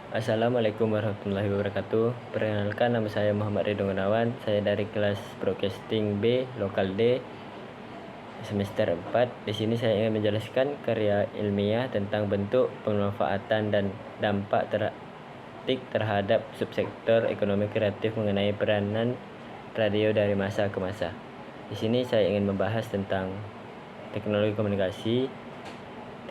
Assalamualaikum warahmatullahi wabarakatuh. Perkenalkan, nama saya Muhammad Ridho Gunawan. Saya dari kelas Broadcasting B, Lokal D, semester 4. Di sini saya ingin menjelaskan karya ilmiah tentang bentuk, pemanfaatan, dan dampak praktik terhadap subsektor ekonomi kreatif mengenai peranan radio dari masa ke masa. Di sini saya ingin membahas tentang teknologi komunikasi.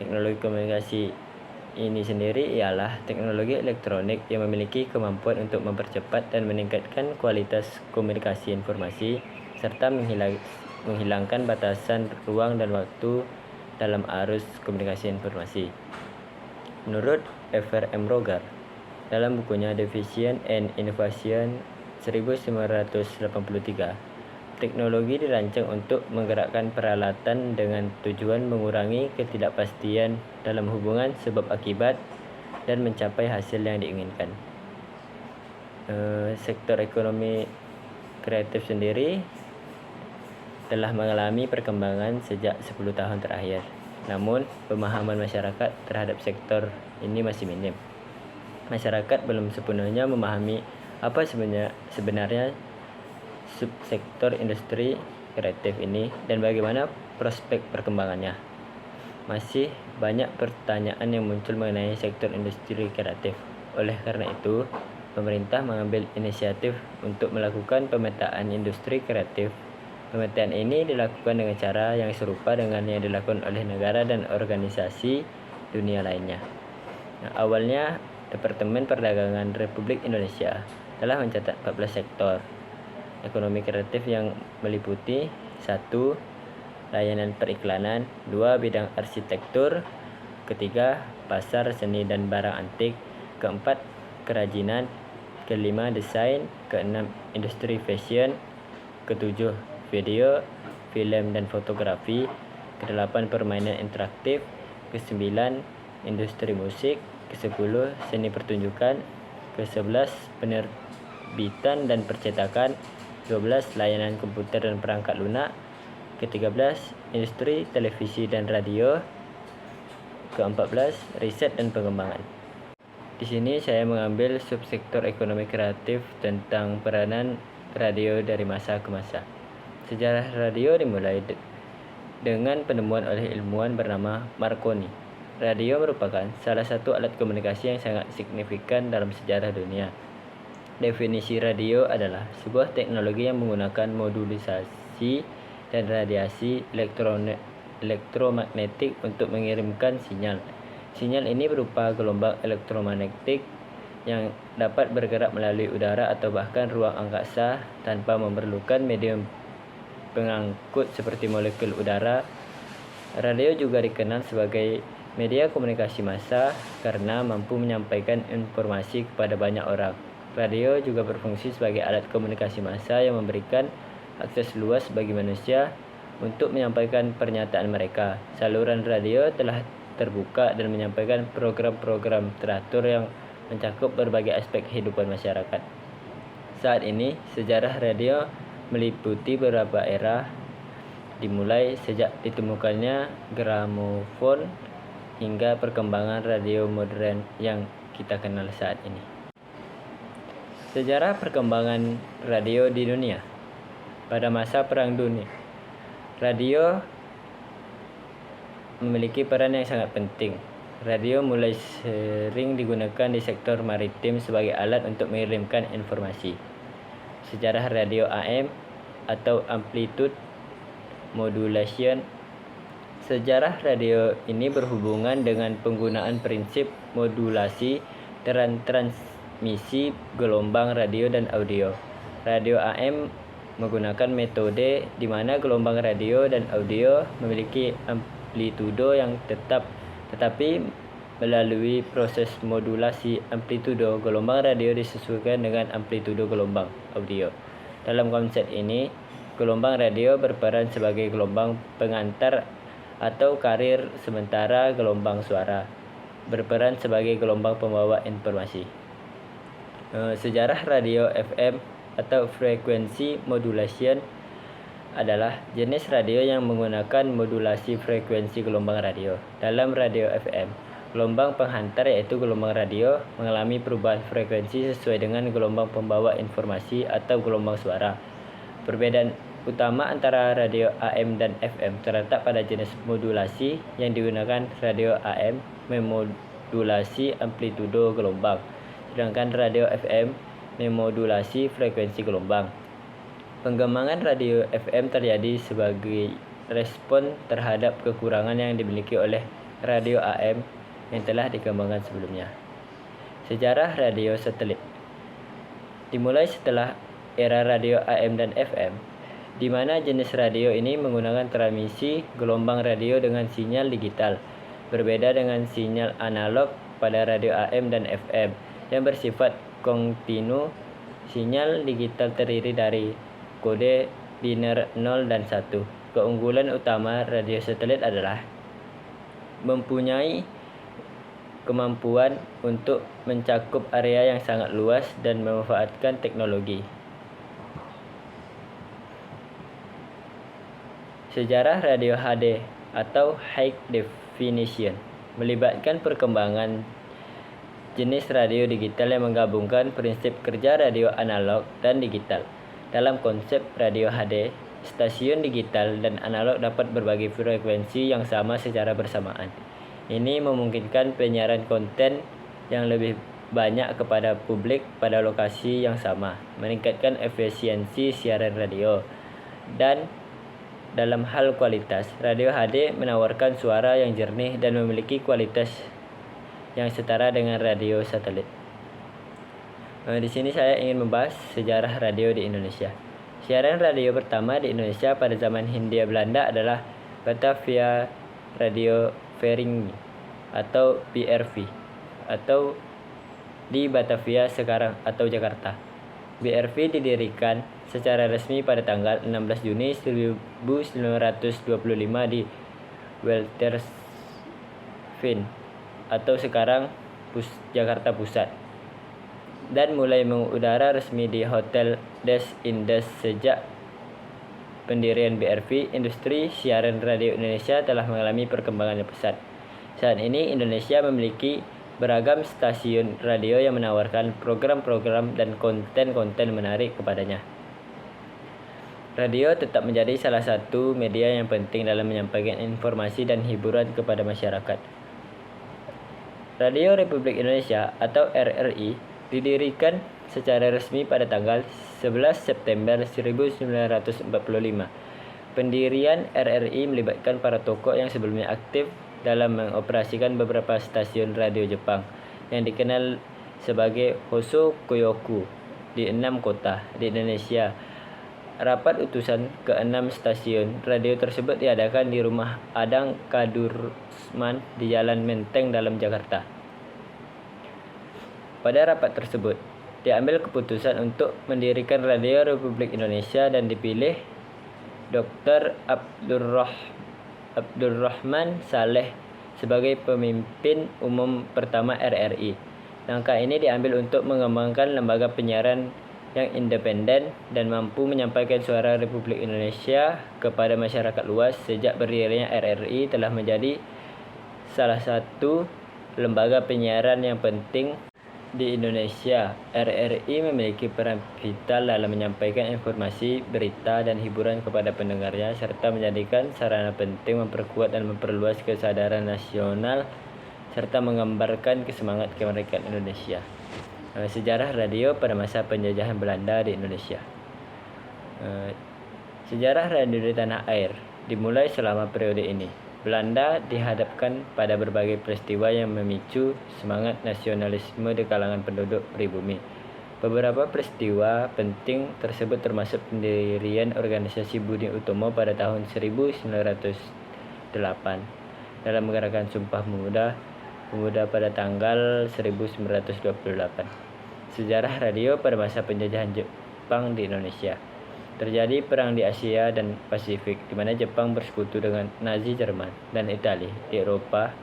Teknologi komunikasi ini sendiri ialah teknologi elektronik yang memiliki kemampuan untuk mempercepat dan meningkatkan kualitas komunikasi informasi serta menghilangkan batasan ruang dan waktu dalam arus komunikasi informasi. Menurut F.R.M. Rogar, dalam bukunya Deviation and Innovation 1983, teknologi dirancang untuk menggerakkan peralatan dengan tujuan mengurangi ketidakpastian dalam hubungan sebab akibat dan mencapai hasil yang diinginkan. Sektor ekonomi kreatif sendiri telah mengalami perkembangan sejak 10 tahun terakhir. Namun, pemahaman masyarakat terhadap sektor ini masih minim. Masyarakat belum sepenuhnya memahami apa sebenarnya subsektor industri kreatif ini dan bagaimana prospek perkembangannya. Masih banyak pertanyaan yang muncul mengenai sektor industri kreatif. Oleh karena itu, pemerintah mengambil inisiatif untuk melakukan pemetaan industri kreatif. Pemetaan ini dilakukan dengan cara yang serupa dengan yang dilakukan oleh negara dan organisasi dunia lainnya. Awalnya, Departemen Perdagangan Republik Indonesia telah mencatat 14 sektor ekonomi kreatif yang meliputi 1. Layanan periklanan, 2. Bidang arsitektur, 3. Pasar seni dan barang antik, 4. Kerajinan, 5. Desain, 6. Industri fashion, 7. Video, film dan fotografi, 8. Permainan interaktif, 9. Industri musik, 10. Seni pertunjukan, 11. Penerbitan dan percetakan, 12. Layanan komputer dan perangkat lunak, 13. Industri televisi dan radio, 14. Riset dan pengembangan. Di sini saya mengambil subsektor ekonomi kreatif tentang peranan radio dari masa ke masa. Sejarah radio dimulai dengan penemuan oleh ilmuwan bernama Marconi. Radio merupakan salah satu alat komunikasi yang sangat signifikan dalam sejarah dunia. Definisi radio adalah sebuah teknologi yang menggunakan modulisasi dan radiasi elektromagnetik untuk mengirimkan sinyal. Sinyal ini berupa gelombang elektromagnetik yang dapat bergerak melalui udara atau bahkan ruang angkasa tanpa memerlukan medium pengangkut seperti molekul udara. Radio juga dikenal sebagai media komunikasi massa karena mampu menyampaikan informasi kepada banyak orang. Radio juga berfungsi sebagai alat komunikasi massa yang memberikan akses luas bagi manusia untuk menyampaikan pernyataan mereka. Saluran radio telah terbuka dan menyampaikan program-program teratur yang mencakup berbagai aspek kehidupan masyarakat. Saat ini, sejarah radio meliputi beberapa era, dimulai sejak ditemukannya gramofon hingga perkembangan radio modern yang kita kenal saat ini. Sejarah perkembangan radio di dunia. Pada masa Perang Dunia, radio memiliki peran yang sangat penting. Radio mulai sering digunakan di sektor maritim sebagai alat untuk mengirimkan informasi. Sejarah radio AM atau amplitude modulation. Sejarah radio ini berhubungan dengan penggunaan prinsip modulasi dan transmisi gelombang radio dan audio. Radio AM menggunakan metode di mana gelombang radio dan audio memiliki amplitudo yang tetap, tetapi melalui proses modulasi amplitudo, gelombang radio disesuaikan dengan amplitudo gelombang audio. Dalam konsep ini, gelombang radio berperan sebagai gelombang pengantar atau karir, sementara gelombang suara berperan sebagai gelombang pembawa informasi. Sejarah radio FM atau frequency modulation adalah jenis radio yang menggunakan modulasi frekuensi gelombang radio. Dalam radio FM, Gelombang penghantar yaitu gelombang radio mengalami perubahan frekuensi sesuai dengan gelombang pembawa informasi atau gelombang suara. Perbedaan utama antara radio AM dan FM terletak pada jenis modulasi yang digunakan. Radio AM memodulasi amplitudo gelombang, sedangkan radio FM memodulasi frekuensi gelombang. Pengembangan radio FM terjadi sebagai respon terhadap kekurangan yang dimiliki oleh radio AM yang telah dikembangkan sebelumnya. Sejarah radio satelit dimulai setelah era radio AM dan FM, di mana jenis radio ini menggunakan transmisi gelombang radio dengan sinyal digital, berbeda dengan sinyal analog pada radio AM dan FM yang bersifat kontinu. Sinyal digital terdiri dari kode biner 0 dan 1. Keunggulan utama radio satelit adalah mempunyai kemampuan untuk mencakup area yang sangat luas dan memanfaatkan teknologi. Sejarah radio HD atau High Definition melibatkan perkembangan jenis radio digital yang menggabungkan prinsip kerja radio analog dan digital. Dalam konsep radio HD, stasiun digital dan analog dapat berbagi frekuensi yang sama secara bersamaan. Ini memungkinkan penyiaran konten yang lebih banyak kepada publik pada lokasi yang sama, meningkatkan efisiensi siaran radio. Dan dalam hal kualitas, radio HD menawarkan suara yang jernih dan memiliki kualitas yang setara dengan radio satelit. Di sini saya ingin membahas sejarah radio di Indonesia. Siaran radio pertama di Indonesia pada zaman Hindia Belanda adalah Batavia Radio Vereniging atau BRV, atau di Batavia sekarang atau Jakarta. BRV didirikan secara resmi pada tanggal 16 Juni 1925 di Weltersveen atau sekarang Jakarta Pusat, dan mulai mengudara resmi di Hotel des Indes. Sejak pendirian BRV, industri siaran radio Indonesia telah mengalami perkembangan yang pesat. Saat ini Indonesia memiliki beragam stasiun radio yang menawarkan program-program dan konten-konten menarik kepadanya. Radio tetap menjadi salah satu media yang penting dalam menyampaikan informasi dan hiburan kepada masyarakat. Radio Republik Indonesia atau RRI didirikan secara resmi pada tanggal 11 September 1945. Pendirian RRI melibatkan para tokoh yang sebelumnya aktif dalam mengoperasikan beberapa stasiun radio Jepang yang dikenal sebagai Hoso Koyoku di 6 kota di Indonesia. Rapat utusan ke-6 stasiun radio tersebut diadakan di Rumah Adang Kadurusman di Jalan Menteng Dalam, Jakarta. Pada rapat tersebut, diambil keputusan untuk mendirikan Radio Republik Indonesia dan dipilih Dr. Abdurrahman Saleh sebagai pemimpin umum pertama RRI. Langkah ini diambil untuk mengembangkan lembaga penyiaran yang independen dan mampu menyampaikan suara Republik Indonesia kepada masyarakat luas. Sejak berdirinya RRI telah menjadi salah satu lembaga penyiaran yang penting di Indonesia. RRI memiliki peran vital dalam menyampaikan informasi, berita, dan hiburan kepada pendengarnya, serta menjadikan sarana penting memperkuat dan memperluas kesadaran nasional, serta menggambarkan kesemangat kemerdekaan Indonesia. Sejarah radio pada masa penjajahan Belanda di Indonesia. Sejarah radio di tanah air dimulai selama periode ini. Belanda dihadapkan pada berbagai peristiwa yang memicu semangat nasionalisme di kalangan penduduk pribumi. Beberapa peristiwa penting tersebut termasuk pendirian organisasi Budi Utomo pada tahun 1908 dalam menggerakkan Sumpah Pemuda pada tanggal 1928. Sejarah radio pada masa penjajahan Jepang di Indonesia. Terjadi perang di Asia dan Pasifik, di mana Jepang bersekutu dengan Nazi Jerman dan Italia. Di Eropa,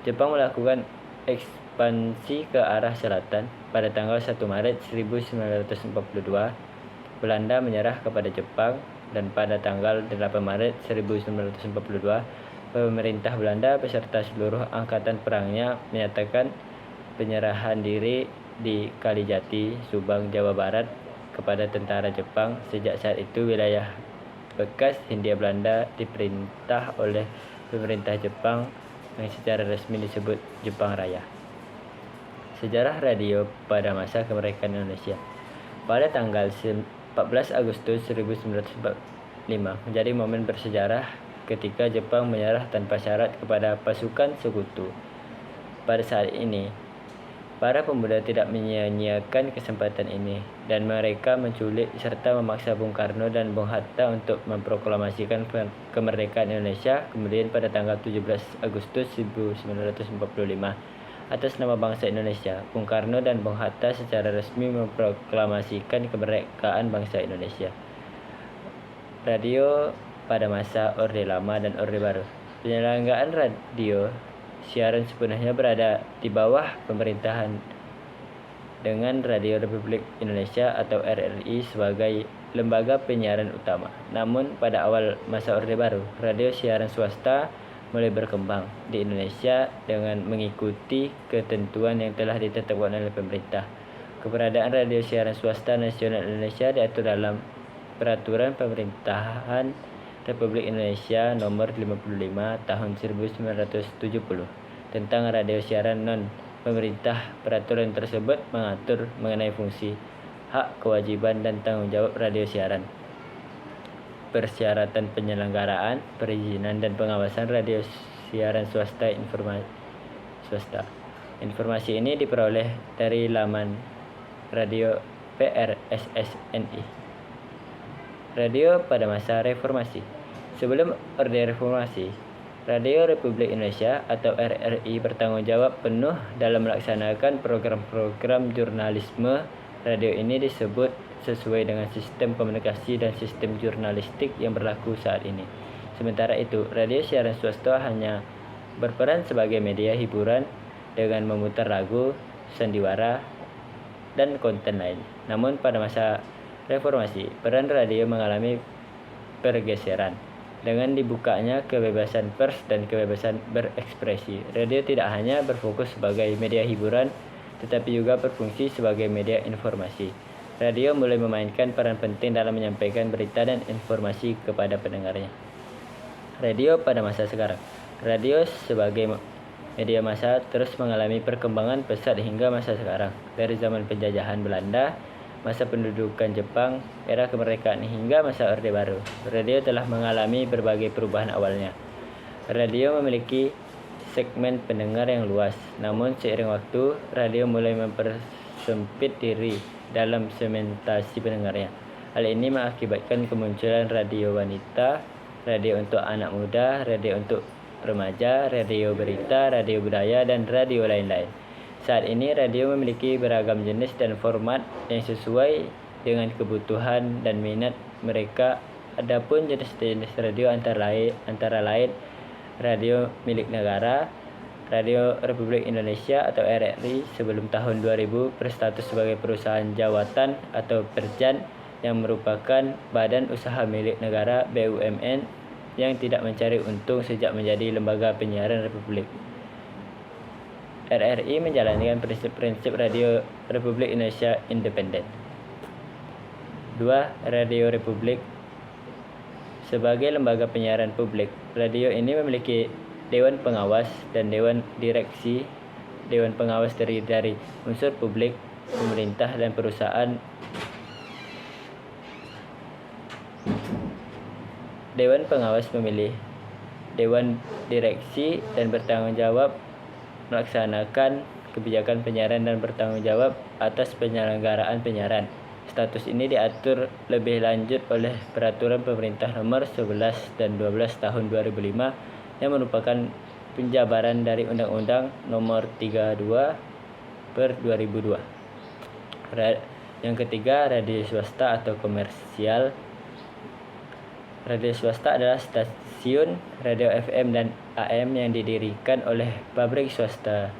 Jepang melakukan ekspansi ke arah selatan. Pada tanggal 1 Maret 1942, Belanda menyerah kepada Jepang, dan pada tanggal 8 Maret 1942, pemerintah Belanda beserta seluruh angkatan perangnya menyatakan penyerahan diri di Kalijati, Subang, Jawa Barat kepada tentara Jepang. Sejak saat itu wilayah bekas Hindia Belanda diperintah oleh pemerintah Jepang yang secara resmi disebut Jepang Raya. Sejarah radio pada masa kemerdekaan Indonesia. Pada tanggal 14 Agustus 1945 menjadi momen bersejarah ketika Jepang menyerah tanpa syarat kepada pasukan sekutu. Pada saat ini, para pemuda tidak menyia-nyiakan kesempatan ini dan mereka menculik serta memaksa Bung Karno dan Bung Hatta untuk memproklamasikan kemerdekaan Indonesia. Kemudian pada tanggal 17 Agustus 1945 atas nama bangsa Indonesia, Bung Karno dan Bung Hatta secara resmi memproklamasikan kemerdekaan bangsa Indonesia. Radio pada masa Orde Lama dan Orde Baru. Penyelenggaraan radio siaran sepenuhnya berada di bawah pemerintahan dengan Radio Republik Indonesia atau RRI sebagai lembaga penyiaran utama. Namun pada awal masa Orde Baru, radio siaran swasta mulai berkembang di Indonesia dengan mengikuti ketentuan yang telah ditetapkan oleh pemerintah. Keberadaan radio siaran swasta nasional Indonesia diatur dalam Peraturan Pemerintahan Republik Indonesia Nomor 55 Tahun 1970 tentang radio siaran non-pemerintah. Peraturan tersebut mengatur mengenai fungsi, hak, kewajiban, dan tanggung jawab radio siaran, persyaratan penyelenggaraan, perizinan, dan pengawasan radio siaran swasta. Informasi ini diperoleh dari laman Radio PRSSNI. Radio pada masa reformasi. Sebelum Orde Reformasi, Radio Republik Indonesia atau RRI bertanggung jawab penuh dalam melaksanakan program-program jurnalisme. Radio ini disebut sesuai dengan sistem komunikasi dan sistem jurnalistik yang berlaku saat ini. Sementara itu, radio siaran swasta hanya berperan sebagai media hiburan dengan memutar lagu, sandiwara, dan konten lain. Namun pada masa reformasi, peran radio mengalami pergeseran. Dengan dibukanya kebebasan pers dan kebebasan berekspresi, radio tidak hanya berfokus sebagai media hiburan, tetapi juga berfungsi sebagai media informasi. Radio mulai memainkan peran penting dalam menyampaikan berita dan informasi kepada pendengarnya. Radio pada masa sekarang. Radio sebagai media massa terus mengalami perkembangan pesat hingga masa sekarang. Dari zaman penjajahan Belanda, masa pendudukan Jepang, era kemerdekaan hingga masa Orde Baru, radio telah mengalami berbagai perubahan awalnya. Radio memiliki segmen pendengar yang luas, namun seiring waktu, radio mulai mempersempit diri dalam segmentasi pendengarnya. Hal ini mengakibatkan kemunculan radio wanita, radio untuk anak muda, radio untuk remaja, radio berita, radio budaya, dan radio lain-lain. Saat ini radio memiliki beragam jenis dan format yang sesuai dengan kebutuhan dan minat mereka. Adapun jenis-jenis radio antara lain radio milik negara, Radio Republik Indonesia atau RRI sebelum tahun 2000 berstatus sebagai perusahaan jawatan atau Perjan yang merupakan badan usaha milik negara BUMN yang tidak mencari untung sejak menjadi lembaga penyiaran Republik. RRI menjalankan prinsip-prinsip Radio Republik Indonesia independen. 2. Radio Republik. Sebagai lembaga penyiaran publik, radio ini memiliki Dewan Pengawas dan Dewan Direksi. Dewan Pengawas terdiri dari unsur publik, pemerintah, dan perusahaan. Dewan Pengawas memilih Dewan Direksi dan bertanggung jawab melaksanakan kebijakan penyiaran dan bertanggung jawab atas penyelenggaraan penyiaran. Status ini diatur lebih lanjut oleh Peraturan Pemerintah Nomor 11 dan 12 Tahun 2005 yang merupakan penjabaran dari Undang-Undang Nomor 32/2002. Yang ketiga, radio swasta atau komersial. Radio swasta adalah stasiun radio FM dan AM yang didirikan oleh pabrik swasta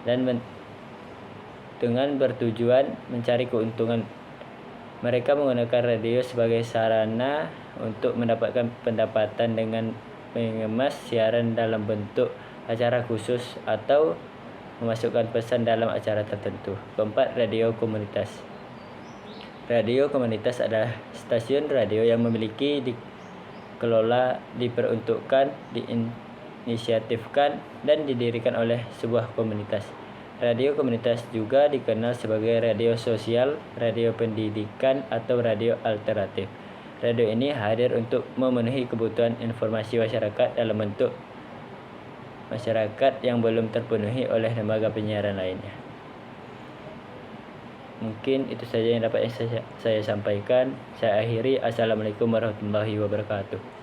dan dengan bertujuan mencari keuntungan. Mereka menggunakan radio sebagai sarana untuk mendapatkan pendapatan dengan mengemas siaran dalam bentuk acara khusus atau memasukkan pesan dalam acara tertentu. Keempat, radio komunitas. Radio komunitas adalah stasiun radio yang memiliki dikelola, diperuntukkan, diinisiatifkan, dan didirikan oleh sebuah komunitas. Radio komunitas juga dikenal sebagai radio sosial, radio pendidikan, atau radio alternatif. Radio ini hadir untuk memenuhi kebutuhan informasi masyarakat dalam bentuk masyarakat yang belum terpenuhi oleh lembaga penyiaran lainnya. Mungkin itu saja yang dapat saya sampaikan. Saya akhiri. Assalamualaikum warahmatullahi wabarakatuh.